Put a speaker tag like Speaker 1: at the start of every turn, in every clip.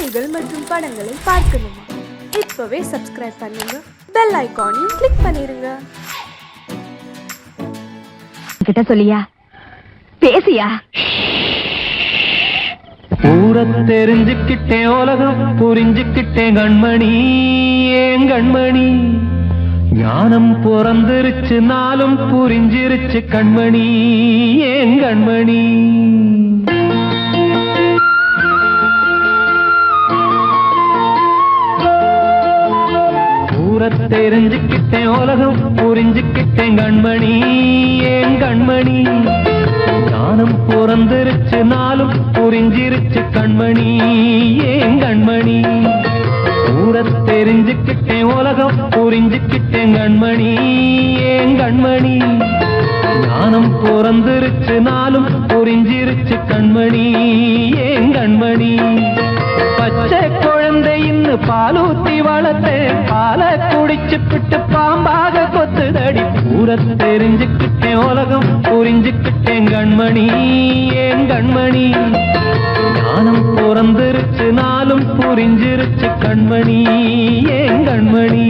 Speaker 1: செய்திகள் மற்றும் படங்களை பார்க்கணுமா? இப்பவே சப்ஸ்கிரைப் பண்ணுங்க, பெல் ஐகானையும் கிளிக் பண்ணிருங்க.
Speaker 2: கிட்ட சொல்லியா பேசியா?
Speaker 3: ஊரை தெரிஞ்சுக்கிட்டேன், உலகம் புரிஞ்சுக்கிட்டேன் கண்மணி, ஏன் கண்மணி. ஞானம் பிறந்திருச்சு, நாளும் புரிஞ்சிருச்சு கண்மணி, ஏன் கண்மணி. ஊரை தெரிஞ்சுக்கிட்டேன், உலகம் புரிஞ்சுக்கிட்டேன் கண்மணி, ஏன் கண்மணி. ஞானம் பிறந்திருச்சு, நாளும் புரிஞ்சிருச்சு கண்மணி, ஏன் கண்மணி. ஊரை தெரிஞ்சுக்கிட்டேன், உலகம் புரிஞ்சுக்கிட்டேன் கண்மணி, ஏன் கண்மணி. ஞானம் பிறந்திருச்சு, நாளும் புரிஞ்சிருச்சு கண்மணி, ஏன் கண்மணி. பச்சை குழந்தைன்னு பாலூத்தி வளர்த்தேன், பாலை குடிச்சுப்பிட்டு பாம்பாக கொத்துதடி. ஊரை தெரிஞ்சுக்கிட்டேன், உலகம் புரிஞ்சுக்கிட்டேன் கண்மணி, ஏன் கண்மணி. ஞானம் பிறந்திருச்சு, நாளும் புரிஞ்சிருச்சு கண்மணி, ஏன் கண்மணி.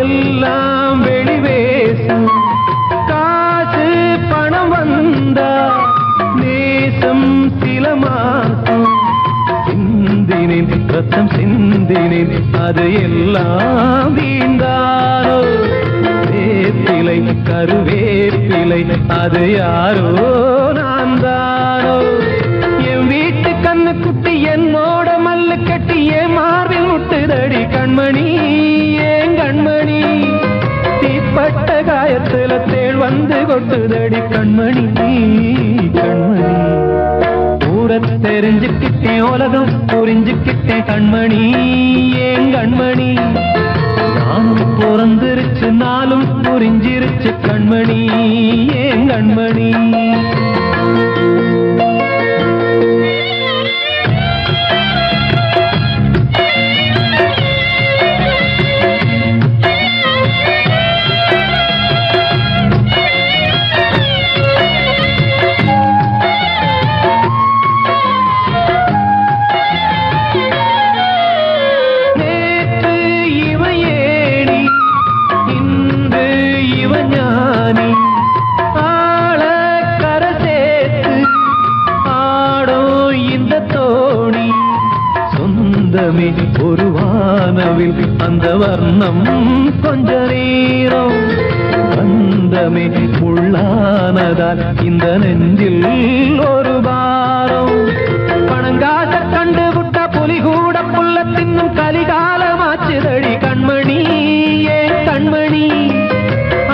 Speaker 3: எல்லாம் வெளிவேசம், காசு பணம் வந்தா நேசம் சில மாசம். சிந்தினேன் ரத்தம் சிந்தினேன், அது எல்லாம் வீண்டாரோ. வேப்பிலை கருவேப்பிலை, அது யாரோ நான் தானோ. என் வீட்டு கண்ணு குட்டி என்னோட மல்லு கட்டி என் மார்பில் முட்டுதடி கண்மணி, ஏன் கண்மணி. தீப்பட்ட காயத்துல தேள் வந்து கொட்டுதடி கண்மணி, கண்மணி. ஊரை தெரிஞ்சுக்கிட்டேன், உலகம் புரிஞ்சுக்கிட்டேன் கண்மணி, ஏன் கண்மணி. நானும் பிறந்திருச்சு, நாளும் புரிஞ்சிருச்சு கண்மணி, ஏன் கண்மணி. ஒரு வானவில் அந்த வர்ணம் கொஞ்ச நேரம் வந்தமே உள்ளானதால் இந்த நெஞ்சில் ஒரு பாரம். பணங்காச கண்டு விட்ட புலி கூட புல்ல தின்னும் கலிகாலமாச்சுதடி கண்மணி, ஏன் கண்மணி.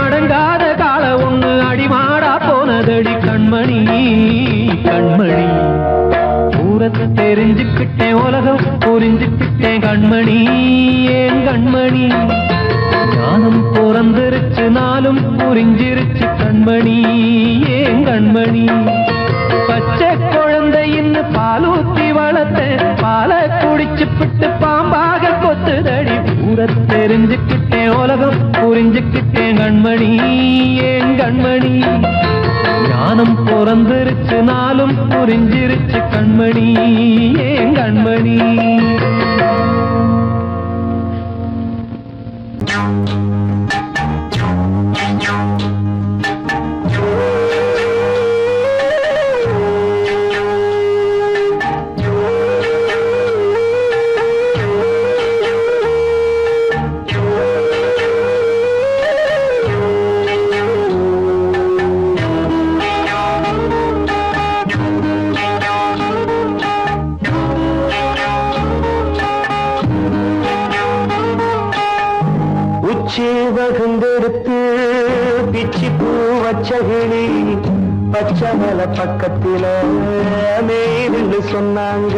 Speaker 3: அடங்காத கால ஒண்ணு அடிமாடா போனதடி கண்மணி, கண்மணி. ஊரை தெரிஞ்சுக்கிட்டேன், உலகம் புரிஞ்சுக்கிட்டேன் கண்மணி, ஏன் கண்மணி. ஞானம் பிறந்திருச்சு, நாளும் புரிஞ்சிருச்சு கண்மணி, ஏன் கண்மணி. பச்சை குழந்தைன்னு பாலூத்தி வளர்த்தேன், பாலை குடிச்சுப்பிட்டு பாம்பாக கொத்துதடி. ஊரை தெரிஞ்சுக்கிட்டேன், உலகம் புரிஞ்சுக்கிட்டேன் கண்மணி, ஏன் கண்மணி. ஞானம் பிறந்திருச்சு, நாளும் புரிஞ்சிருச்சு கண்மணி, ஏன் கண்மணி.
Speaker 4: வகுந்தெடுத்து பிச்சி பூ வச்சகிளி பச்சை மலை பக்கத்தில மேலின்னு சொன்னாங்க.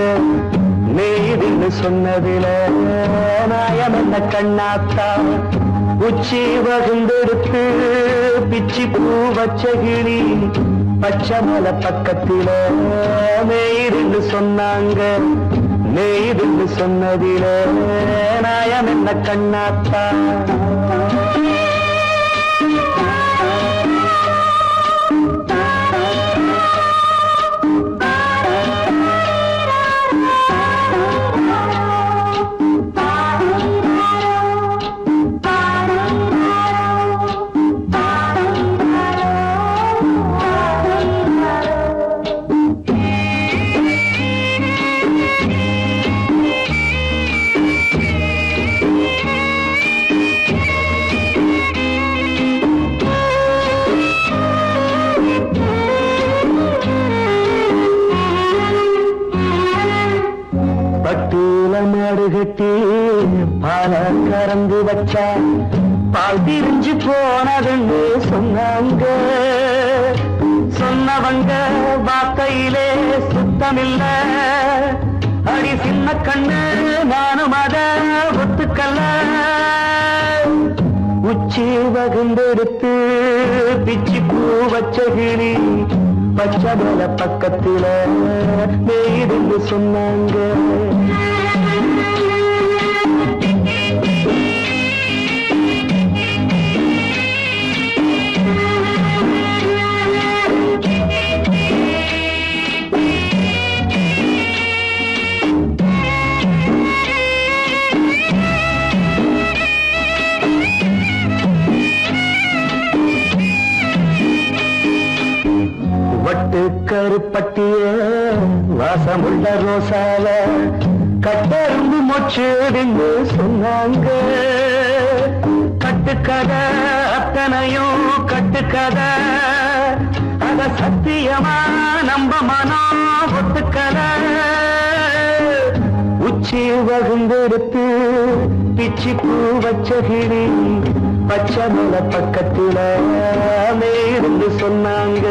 Speaker 4: நீதின்னு சொன்னதில நாயம் என்ன கண்ணாத்தா உச்சி வகுந்தெடுத்து பிச்சி பூ வச்ச கிளி பச்சை மலை பக்கத்தில மேயிருந்து சொன்னாங்க நெய்துன்னு சொன்னதில நாயம் என்ன கண்ணாத்தா கட்டி பால கறந்து வச்சா பால் திரிஞ்சு போனதுன்னு சொன்னாங்க சொன்னவங்க வார்த்தையிலே சுத்தமில்ல அடி சின்ன கண்ணு நானும் அத ஒத்துக்கல்ல உச்சி வகுந்தெடுத்து பிச்சி பூ வச்ச கிளி பச்சை மலை பக்கத்தில நெய்துன்னு சொன்னாங்க கருப்பட்டிய வாசமுள்ள ரோசால கட்டெரும்பு மொச்சுடுன்னு சொன்னாங்க கட்டுக்கதை அத்தனையும் கட்டுக்கதை அத சத்தியமா நம்ப மனம் ஒத்துக்கதை உச்சி வகுந்தெடுத்து பிச்சி பூ வச்ச கிளி பச்சை மலை பக்கத்தில மேருந்து சொன்னாங்க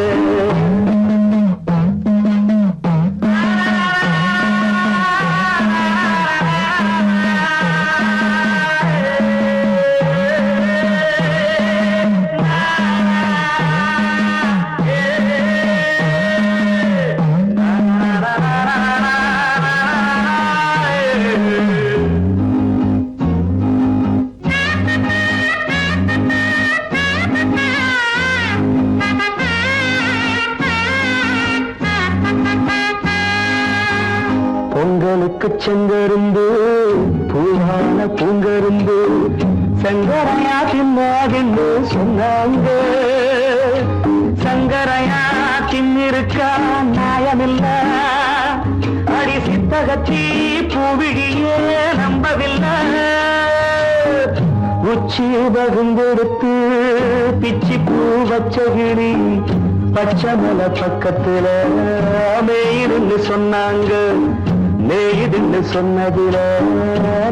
Speaker 4: பொங்கலுக்கு செங்கருந்து பூவான பூங்கருந்து சங்கரையா தின்னாகின்னு சொன்னாங்க சங்கரையா தின்னிருக்கா நியாயமில்ல அடி சித்தகத்தி பூவிழியே நம்பவில்லை உச்சி வகுந்தெடுத்து பிச்சி பூ வச்ச கிளி பச்சை மலை பக்கத்துல மேயிருந்து சொன்னாங்க நெய்துன்னு சொன்னதில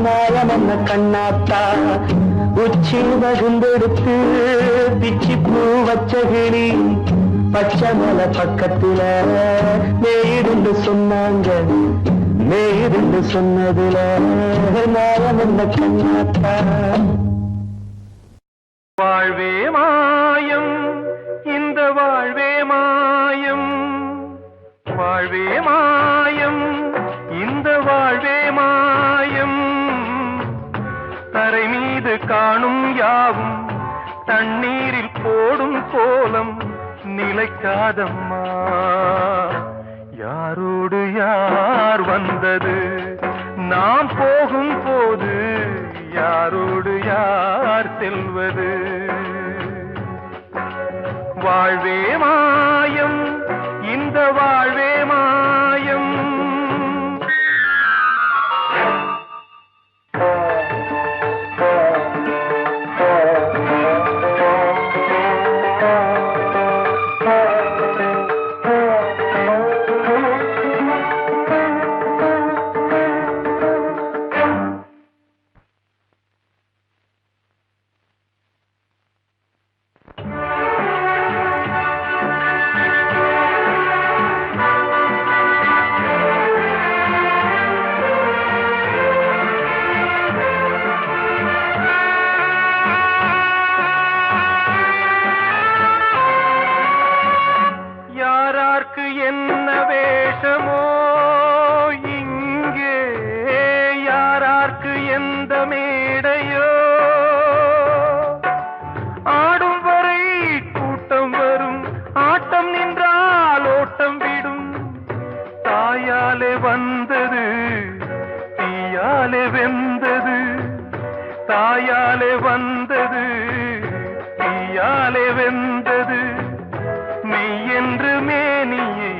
Speaker 4: நாயம் என்ன கண்ணாத்தா உச்சி வகுந்தெடுத்து பிச்சி பூ வச்ச கிளி பச்சை மலை பக்கத்தில நெய்துன்னு சொன்னாங்க நெய்துன்னு சொன்னதில நாயம் என்ன கண்ணாத்தா
Speaker 3: வாழ்வே மாயம் இந்த வாழ்வே மாயம் வாழ்வே மாயம் இந்த வாழ்வே மாயம் தரை மீது காணும் யாவும் தண்ணீரில் போடும் கோலம் நிலைக்காதம்மா யாரோடு யார் வந்தது நாம் போகும் போது யாரோடு யார் செல்வது வாழ்வே மாயம் இந்த வாழ்வே மாயம் வாயாலே வந்தது தீயாலே வெந்தது மெய் என்று மேனியை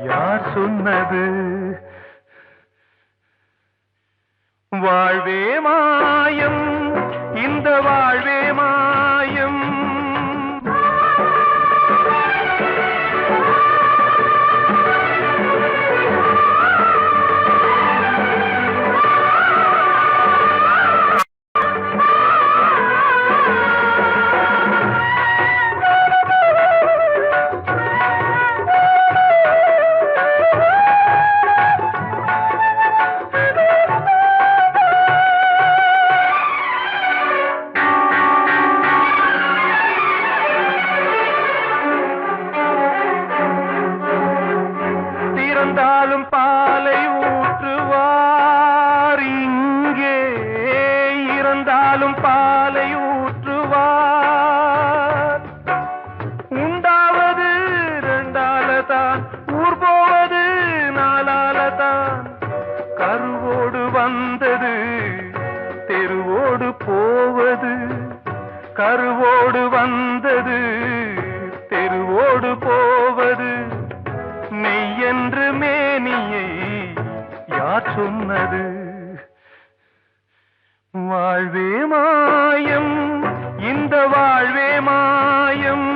Speaker 3: யார் சொன்னது வாழ்வே மாயம் இந்த வாழ்வே மாயம் இறந்தாலும் பாலை ஊற்றுவார் இங்கே இறந்தாலும் பாலை ஊற்றுவார் உண்டாவது ரெண்டாலதான் ஊர் போவது நாலாலதான் கருவோடு வந்தது தெருவோடு போவது கருவோடு வந்தது தெருவோடு போவது மெய் என்று மேனியை யார் சொன்னது வாழ்வே மாயம் இந்த வாழ்வே மாயம்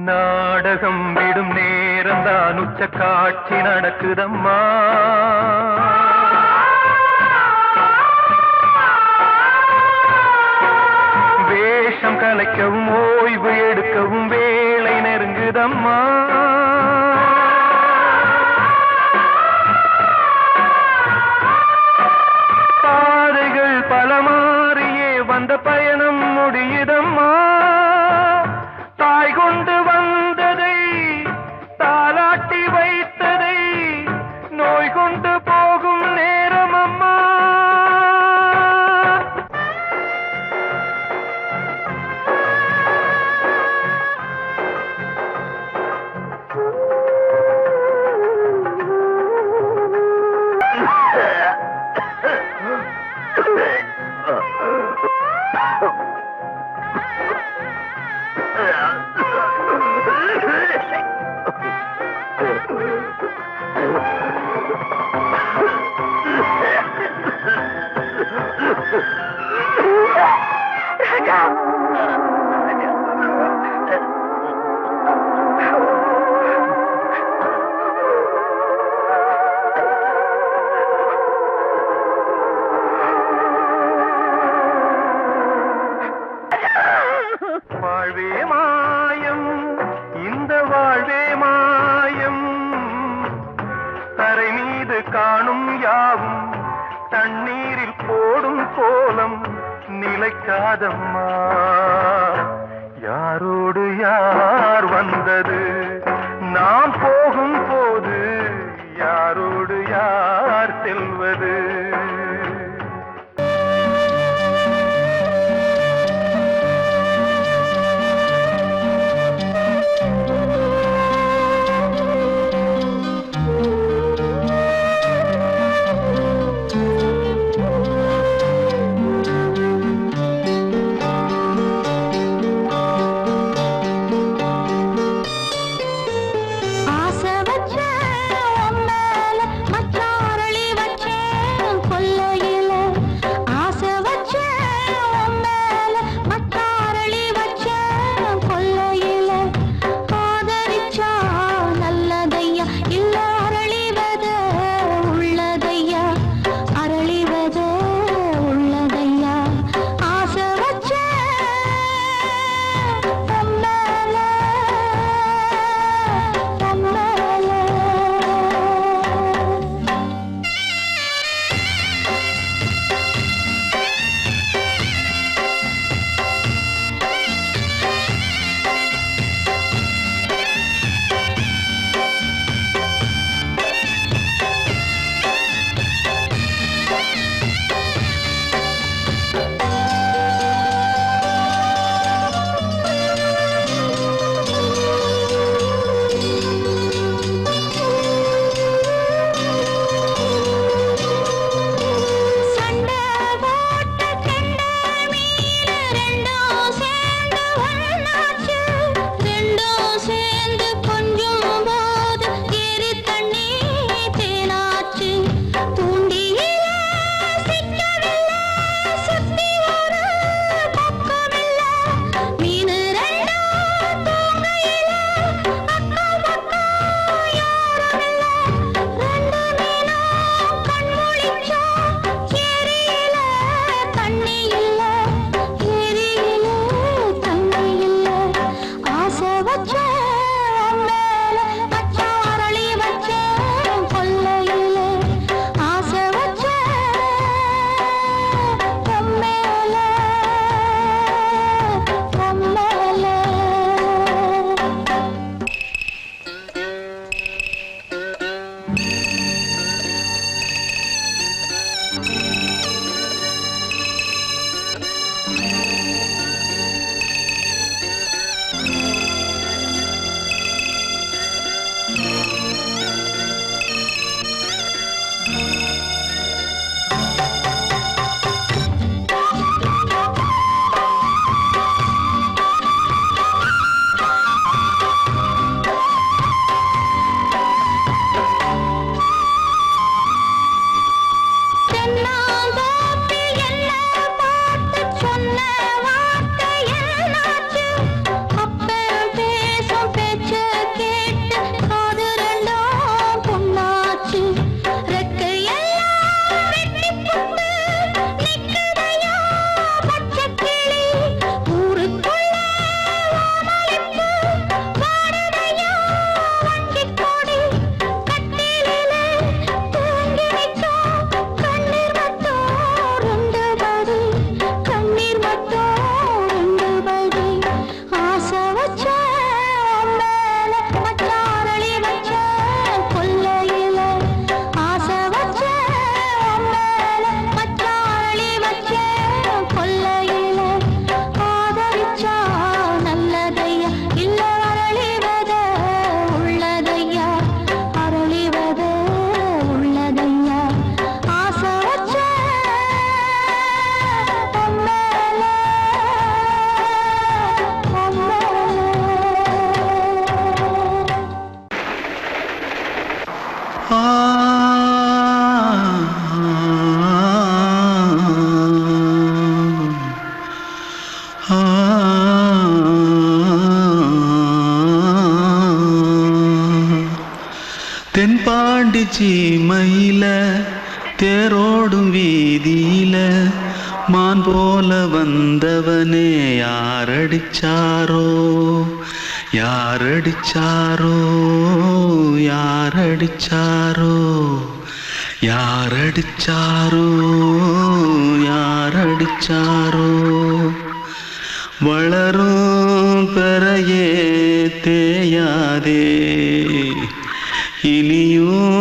Speaker 3: நாடகம் விடும் நேரம் தான் உச்ச காட்சி நடக்குதம்மா வேஷம் கலைக்கவும் ஓய்வு எடுக்கவும் வேளை நெருங்குதம்மா பாதைகள் பல மாறியே வந்த பயணம் முடியுதம்மா தாய் கொண்டு வந்ததை தாலாட்டி வைத்ததை நோய் கொண்டு போகும் நேரம் அம்மா வாழ்வே மாயம் இந்த வாழ்வே மாயம் தரை மீது காணும் யாவும் தண்ணீரில் போடும் கோலம் நிலைக்காதம்மா யாரோடு யார் வந்தது நாம் போகும் போது யாரோடு யார் செல்வது
Speaker 5: வச்ச மேல மச்சான் அரளி வச்ச கொல்லையில ஆசை வச்ச மேல மேல
Speaker 4: தென்பாண்டி சீமையில தேரோடும் வீதியில மான் போல வந்தவனே யாரடிச்சாரோ யாரடிச்சாரோ யாரடிச்சாரோ யாரடிச்சாரோ யாரடிச்சாரோ வளரும் பெறையே தேயாதே இனியும்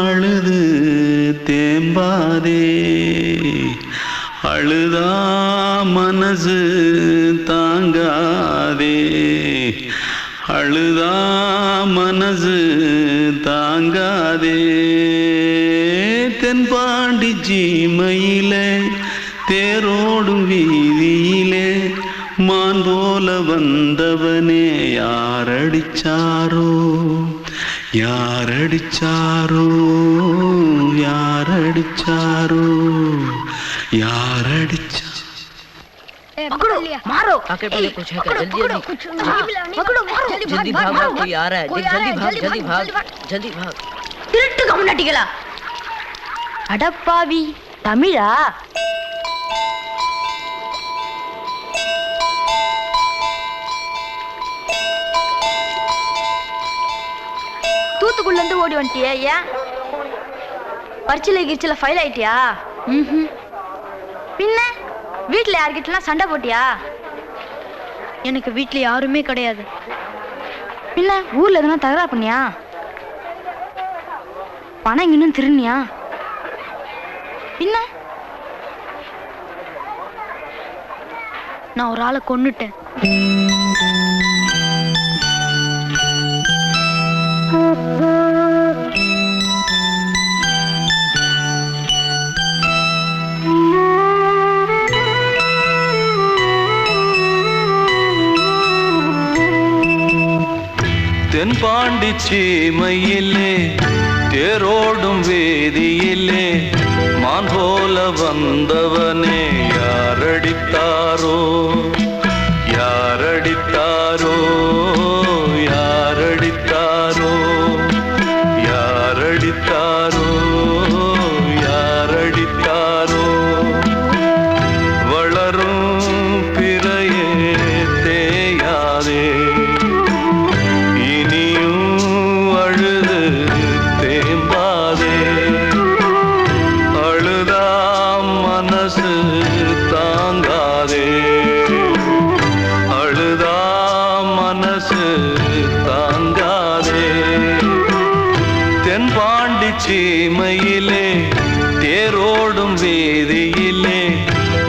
Speaker 4: அழுது தேம்பாதே அழுதா மனசு தாங்காதே அழுதா மனசு தாங்காதே தென்பாண்டி சீமையிலே தேரோடும் வீதியிலே மான் போல வந்தவனே யாரடிச்சாரோ யாரடிச்சாரோ யாரடிச்சாரோ யாரடிச்சா
Speaker 2: पकड़ो मारो
Speaker 6: आके पहले कुछ है क्या जल्दी
Speaker 2: पकड़ो मारो
Speaker 6: जल्दी भाग भाग कोई आ रहा है जल्दी भाग जल्दी भाग
Speaker 2: திருட்டு கம்னாட்டிகளா அடப்பாவி தமிழா தூத்துக்குள்ள இருந்து ஓடி வந்துட்டியா ஏன் பரிச்சையில கிரிச்சில ஃபைல் ஆயிட்டியா பின்ன வீட்டுல யார்கிட்டலாம் சண்டை போட்டியா எனக்கு வீட்டுல யாருமே கிடையாது பின்ன ஊர்ல எதுனா தகராறு பண்ணியா பணம் இன்னும் திருநியா பின்ன நான் ஒரு ஆளை கொன்னுட்டேன்
Speaker 4: தென்பாண்டி சீமையிலே தேரோடும் வேதியிலே மான் போல வந்தவனே யாரடித்தாரோ யாரடித்தாரோ யாரடித்தாரோ யாரடித்தாரோ யாரடித்தாரோ வளரும் பிறையே தேயாதே தாங்காதே. தென்பாண்டி சீமையிலே தேரோடும் வீதியிலே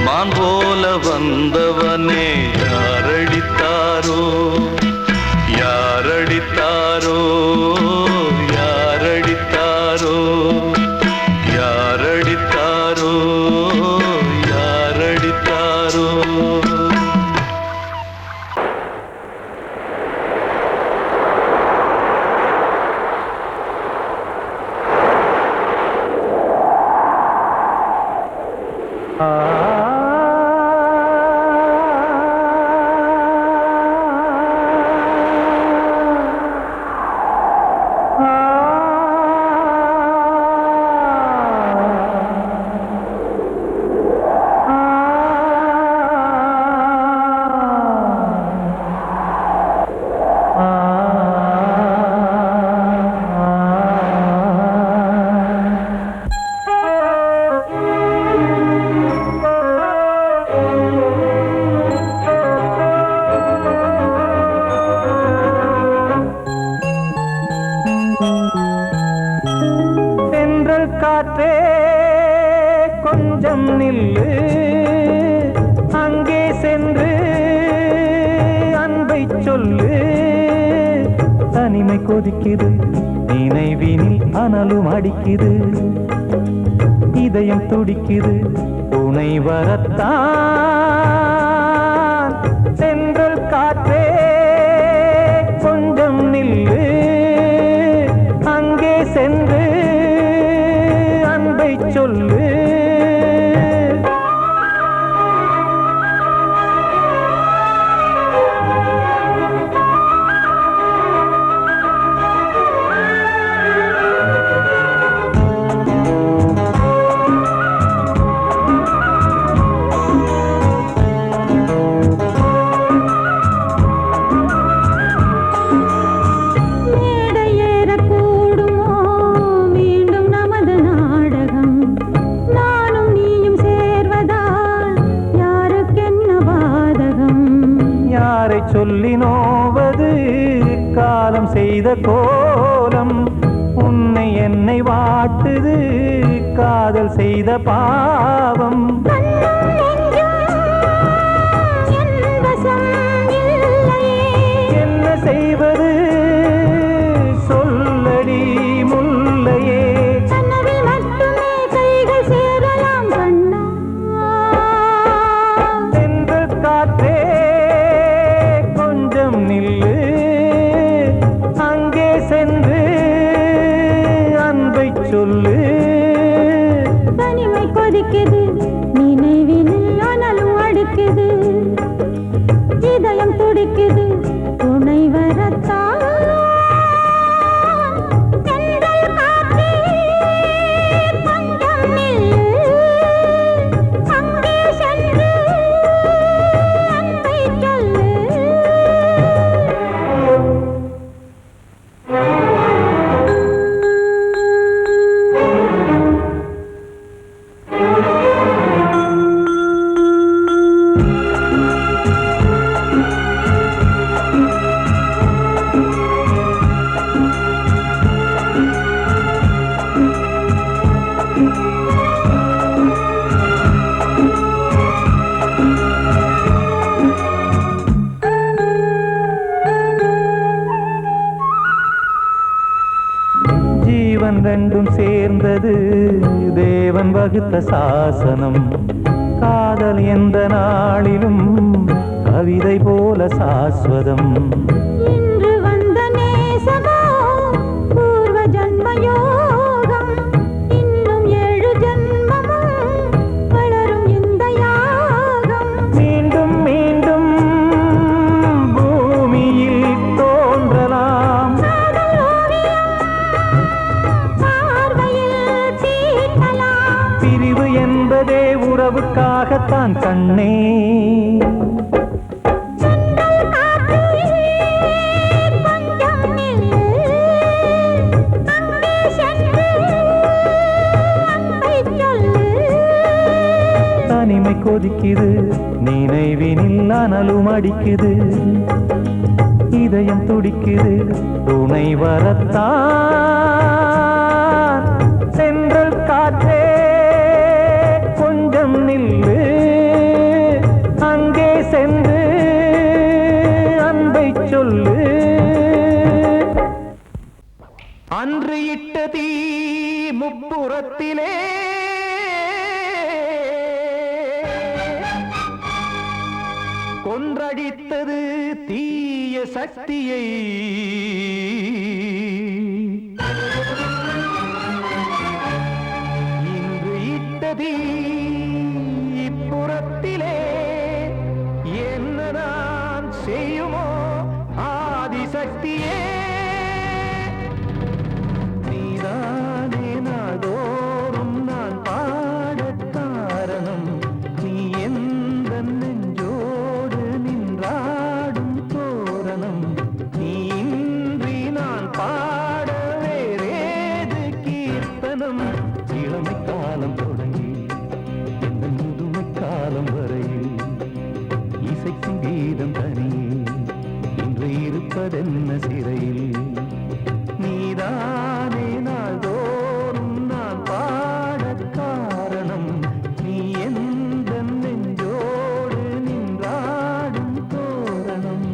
Speaker 4: மான் போல வந்தவனே யாரடித்தாரோ யாரடித்தாரோ யாரடித்தாரோ யாரடித்தாரோ யாரடித்தாரோ.
Speaker 3: காற்றே கொஞ்சம் நில்லு, அங்கே சென்று அன்பை சொல்லு. தனிமை கொதிக்குது, நினைவினில் அனலும் அடிக்குது, இதயம் துடிக்குது துணை வரத்தான். சென்றல் காற்றே கொஞ்சம் நில்லு, அங்கே சென்று அன்பை சொல்லு. சொல்லி நோவது காலம் செய்த கோலம், உன்னை என்னை வாட்டுது காதல் செய்த பாவம். என்ன செய்வது சொல்லடி முல்லையே, சென்று காற்றே நில்லு, அங்கே சென்று அன்பை சொல்லு.
Speaker 5: தனிமை கொதிக்குது, நினைவினில் அனலும் அடிக்குது, இதயம் துடிக்குது துணை வரத்தான். ஜீவன் ரெண்டும் சேர்ந்தது தேவன் வகுத்த சாசனம். காதல் எந்த நாளிலும் கவிதை போல சாஸ்வதம். இன்று வந்த நேசமோ பூர்வ ஜன்ம யோகம், இன்னும் 7 ஜன்மமும் வளரும் இந்த யாகம்.
Speaker 3: மீண்டும் மீண்டும் பூமியில் தோன்றலாம், பிரிவு என்பதே உறவுக்காகத்தான் கண்ணே. தனிமை கொதிக்குது, நினைவினில் அனலும் அடிக்குது,
Speaker 5: இதயம் துடிக்குது துணை வரத்தான். சென்றல் காற்றே கொஞ்சம் நில்லு, அங்கே சென்று அன்பை சொல்லு. அன்று இட்ட தீ முப்புறத்திலே கொன்றடித்தது தீய சக்தியை. இன்று இட்ட தீ இப்புறத்திலே என்னதான் செய்யுமோ ஆதிசக்தியே. நீதானே நாள்தோறும் நான் பாடக் காரணம், நீ எந்த நெஞ்சோடு நின்றாடும் தோரணம். நீ இன்றி நான் பாட வேறேது கீர்த்தனம். இளமை காலம் தொடங்கி இந்த முதுமை காலம் வரையில் இசைக்கும் கீதம் தனியே இன்று இருப்பதென்ன சிறையில். நீதானே நாள்தோறும் நான் பாடக் காரணம், நீ எந்த நெஞ்சோடு நின்றாடும் தோரணம்.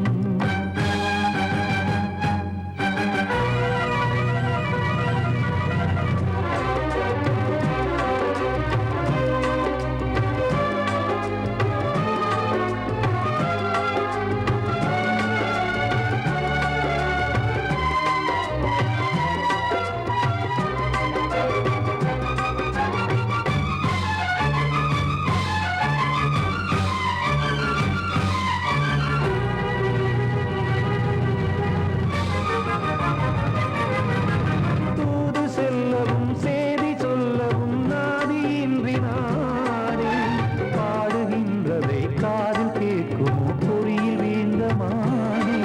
Speaker 5: தூது செல்லவும் சேதி சொல்லவும் நாதியின்றி நானே பாடுகின்றதை காதில் கேட்குமோ பொறியில் வீழ்ந்த மானே.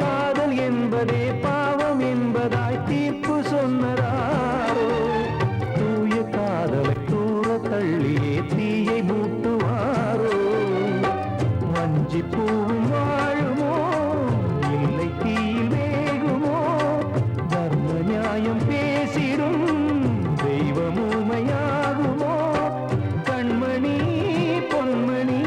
Speaker 5: காதல் என்பதே பாவம் என்பதாய் தீர்ப்பு சொன்னதாரோ, தூய காதலை தூர தள்ளியே தீயை மூட்டுவாரோ. வஞ்சி பூவும் வாழுமோ இல்லை தீயில் வேகுமோ, தர்ம நியாயம் பேசிடும் தெய்வம் ஊமையாகுமோ. கண்மணி பொன்மணி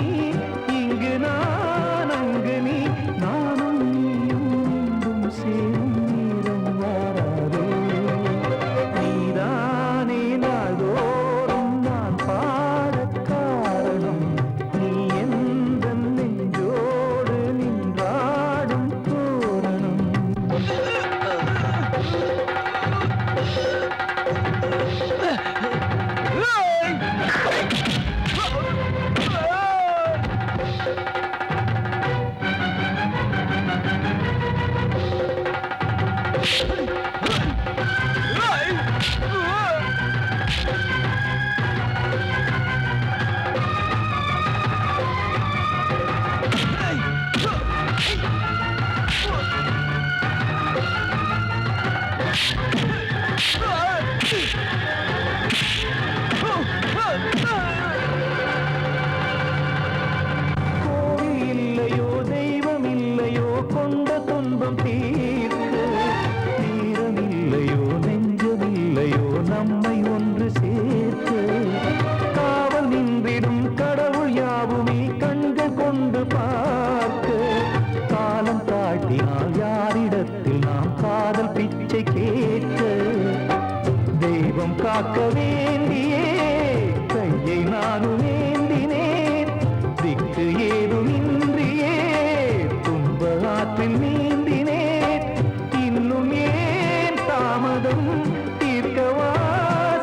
Speaker 5: இங்கு நான் அங்கு நீ, நானும் நீயும் மீண்டும் சேரும் நேரம் வாராதோ. நீதானே நாள்தோறும் நான் பாடக் காரணம், நீ எந்த நெஞ்சோடு நின்றாடும் தோரணம். கோவில் இல்லையோ தெய்வம் இல்லையோ கொண்ட துன்பம் தீர்க்க, நேரம் இல்லையோ நெஞ்சம் இல்லையோ நம்மை ஒன்று சேர்க்க. காவல் நின்றிடும் கடவுள் யாவுமே கண்கள் கொண்டு பார்க்க. காலம் தாட்டினால் யாரிடத்தில் நாம் காதல் பிச்சை கேட்க. தெய்வம் காக்க வேண்டியே கையை நானும் ஏந்தினேன், திக்கு ஏதுமின்றியே துன்ப ஆற்றில் நீந்தினேன். இன்னும் ஏன் தாமதம் தீர்க்கவா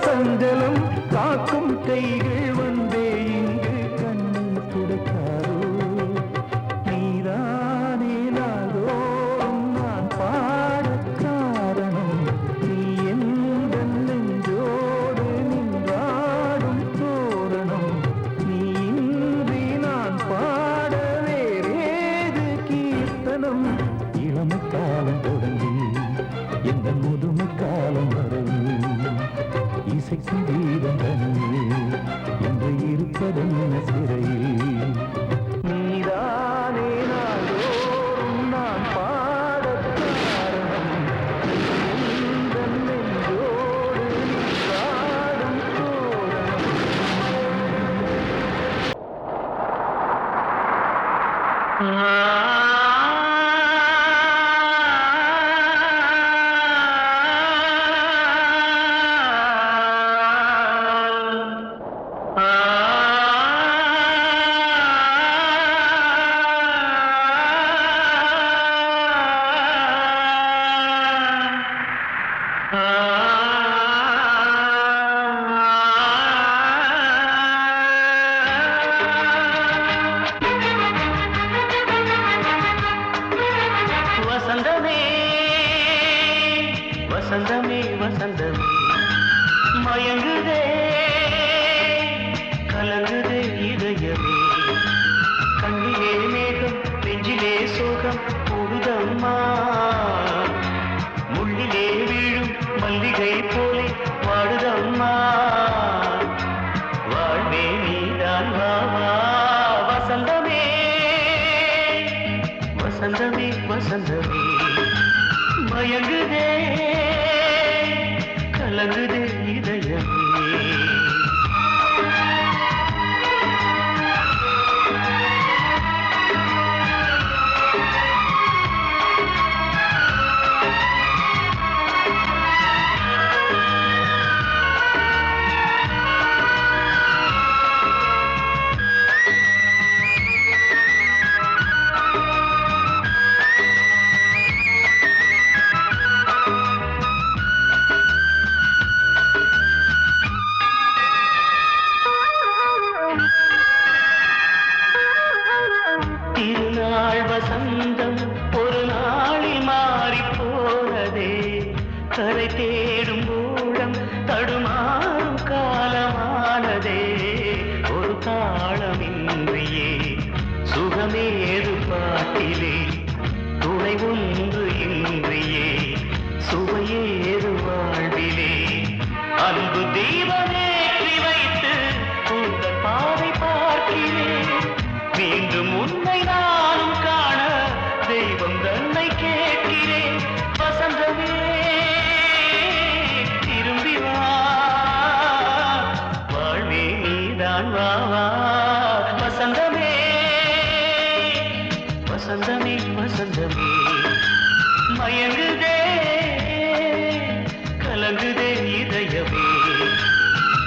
Speaker 5: சஞ்சலம், காக்கும் கைகள் வந்தே இங்கு கண்ணீர் துடைக்காதோ. நீதானே நாள்தோறும் நான் பாடக் காரணம், நீ எந்த நெஞ்சோடு நின்றாடும் தோரணம். நீ இன்றி நான் பாட வேறேது கீர்த்தனம். இளமை காலம் தொடங்கி எந்த முதுமை காலம் வரையில் இசைக்கும் கீதம் தனியே என்று இருப்பதென்ன சிறையில். நீதானே நாள்தோறும் நான் வசந்தமே வசந்தமே மயங்குதே கலங்குதே இதயமே கண்ணிலே மேகம் நெஞ்சிலே சோகம் கூடுதம்மா முள்ளிலே வீழும் மல்லிகை போலே வாடுதம்மா வாழ்வே நீதான் வாவா வசந்தமே வசந்தமே வசந்தமே மயங்குதே கலங்குதே இதயமே திருநாள் வசந்தம் ஒரு நாளில் மாறி போனதே கரை தேடும் ஊழம் தடுமாறும் காலமானதே ஒரு தாளமின்றியே சுகமேது பாட்டிலே துணை ஒன்று இன்றியே சுவையேது வாழ்விலே அன்பு தீபமேற்றி வைத்து உங்கள் பாதை பார்க்கிறேன் மீண்டும் உன்னை நானும் காண தெய்வம் தன்னை கேட்கிறேன் வசந்தமே திரும்பி வா வாழ்வே நீதான் வா வா வசந்தமே வசந்தமே வசந்தமே மயங்குதே கலங்குதே இதயமே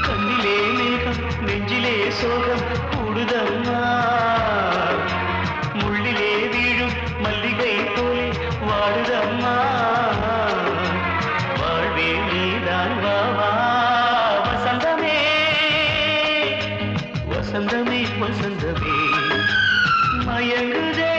Speaker 5: கண்ணிலே மேகம் நெஞ்சிலே சோகம் கூடுதம்மா முள்ளிலே வீழும் மல்லிகை போலே வாடுதம்மா வாழ்வே நீதான் வாவா வசந்தமே வசந்தமே வசந்தமே மயங்குதே